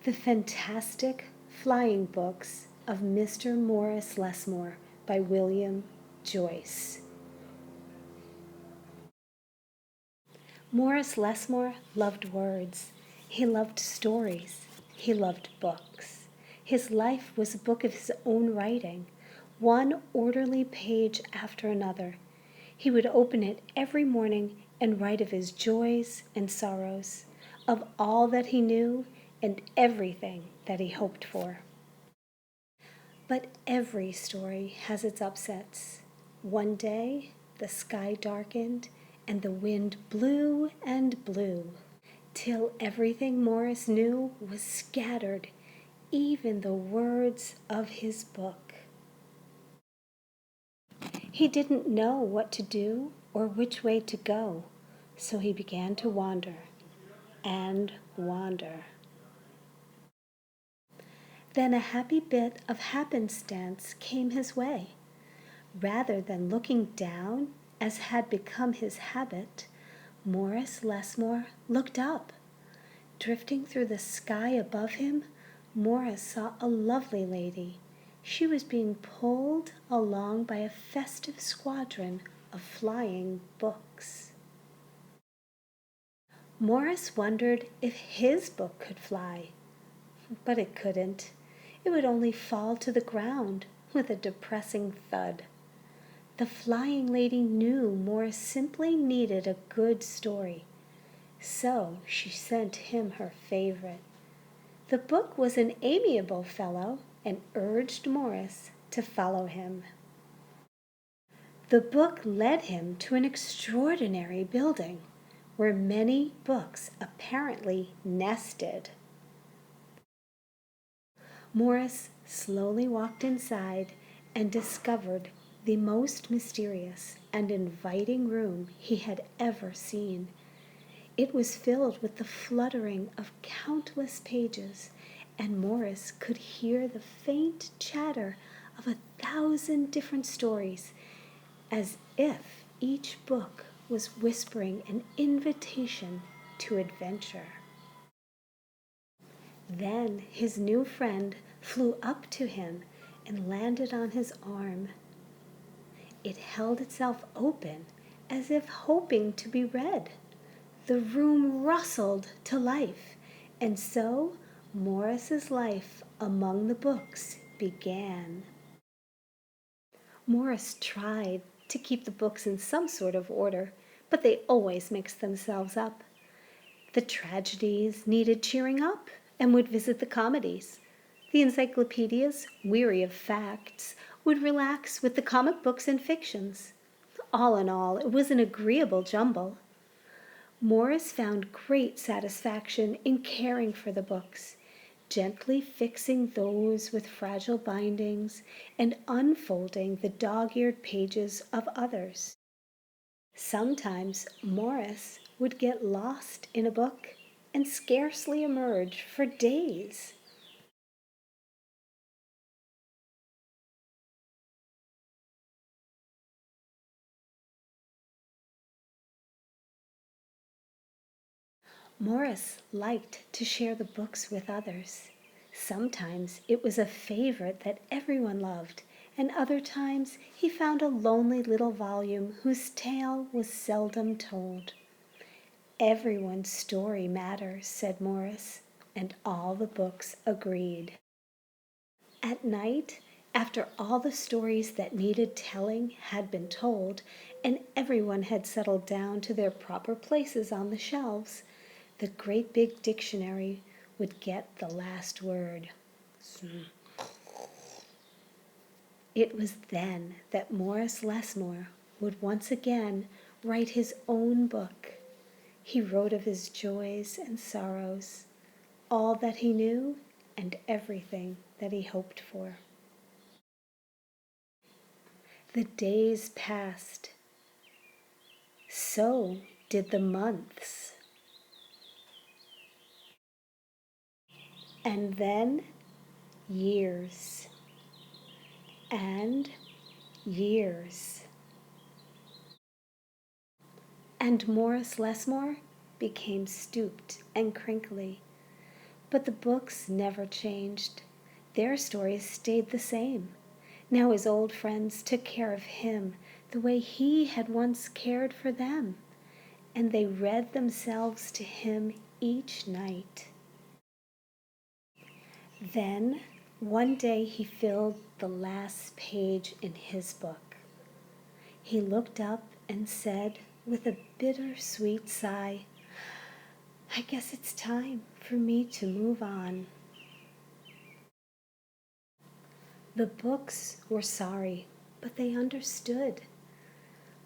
The Fantastic Flying Books of Mr. Morris Lessmore by William Joyce. Morris Lessmore loved words. He loved stories. He loved books. His life was a book of his own writing, one orderly page after another. He would open it every morning and write of his joys and sorrows, of all that he knew and everything that he hoped for. But every story has its upsets. One day, the sky darkened and the wind blew and blew, till everything Morris knew was scattered, even the words of his book. He didn't know what to do or which way to go, so he began to wander and wander. Then a happy bit of happenstance came his way. Rather than looking down, as had become his habit, Morris Lessmore looked up. Drifting through the sky above him, Morris saw a lovely lady. She was being pulled along by a festive squadron of flying books. Morris wondered if his book could fly, but it couldn't. It would only fall to the ground with a depressing thud. The flying lady knew Morris simply needed a good story, so she sent him her favorite. The book was an amiable fellow and urged Morris to follow him. The book led him to an extraordinary building where many books apparently nested. Morris slowly walked inside and discovered the most mysterious and inviting room he had ever seen. It was filled with the fluttering of countless pages, and Morris could hear the faint chatter of 1,000 different stories, as if each book was whispering an invitation to adventure. Then his new friend flew up to him and landed on his arm. It held itself open as if hoping to be read. The room rustled to life, and so Morris's life among the books began. Morris tried to keep the books in some sort of order, but they always mixed themselves up. The tragedies needed cheering up and would visit the comedies. The encyclopedias, weary of facts, would relax with the comic books and fictions. All in all, it was an agreeable jumble. Morris found great satisfaction in caring for the books, gently fixing those with fragile bindings and unfolding the dog-eared pages of others. Sometimes Morris would get lost in a book and scarcely emerge for days. Morris liked to share the books with others. Sometimes it was a favorite that everyone loved, and other times he found a lonely little volume whose tale was seldom told. Everyone's story matters, said Morris, and all the books agreed. At night, after all the stories that needed telling had been told, and everyone had settled down to their proper places on the shelves, the great big dictionary would get the last word. It was then that Morris Lessmore would once again write his own book. He wrote of his joys and sorrows, all that he knew and everything that he hoped for. The days passed. So did the months. And then years and years. And Morris Lessmore became stooped and crinkly. But the books never changed. Their stories stayed the same. Now his old friends took care of him the way he had once cared for them, and they read themselves to him each night. Then, one day he filled the last page in his book. He looked up and said with a bitter-sweet sigh, "I guess it's time for me to move on." The books were sorry, but they understood.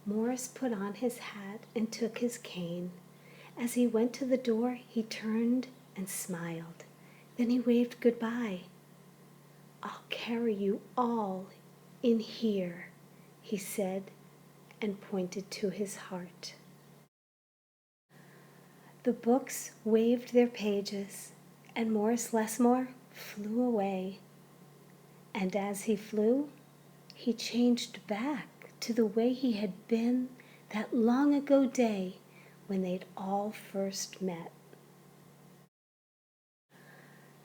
Morris put on his hat and took his cane. As he went to the door, he turned and smiled. Then he waved goodbye. "I'll carry you all in here," he said, and pointed to his heart. The books waved their pages, and Morris Lessmore flew away. And as he flew, he changed back to the way he had been that long ago day when they'd all first met.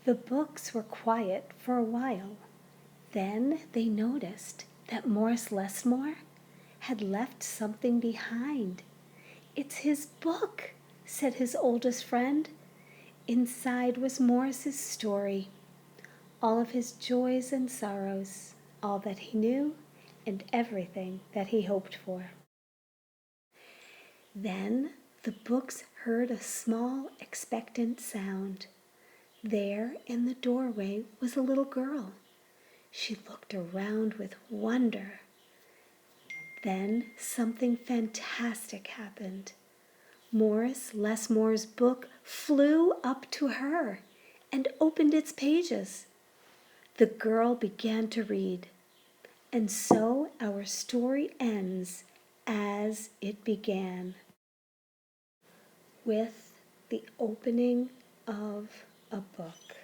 The books were quiet for a while. Then they noticed that Morris Lessmore had left something behind. "It's his book," said his oldest friend. Inside was Morris's story, all of his joys and sorrows, all that he knew and everything that he hoped for. Then the books heard a small, expectant sound. There in the doorway was a little girl. She looked around with wonder. Then something fantastic happened. Morris Lessmore's book flew up to her and opened its pages. The girl began to read, and so our story ends as it began, with the opening of a book.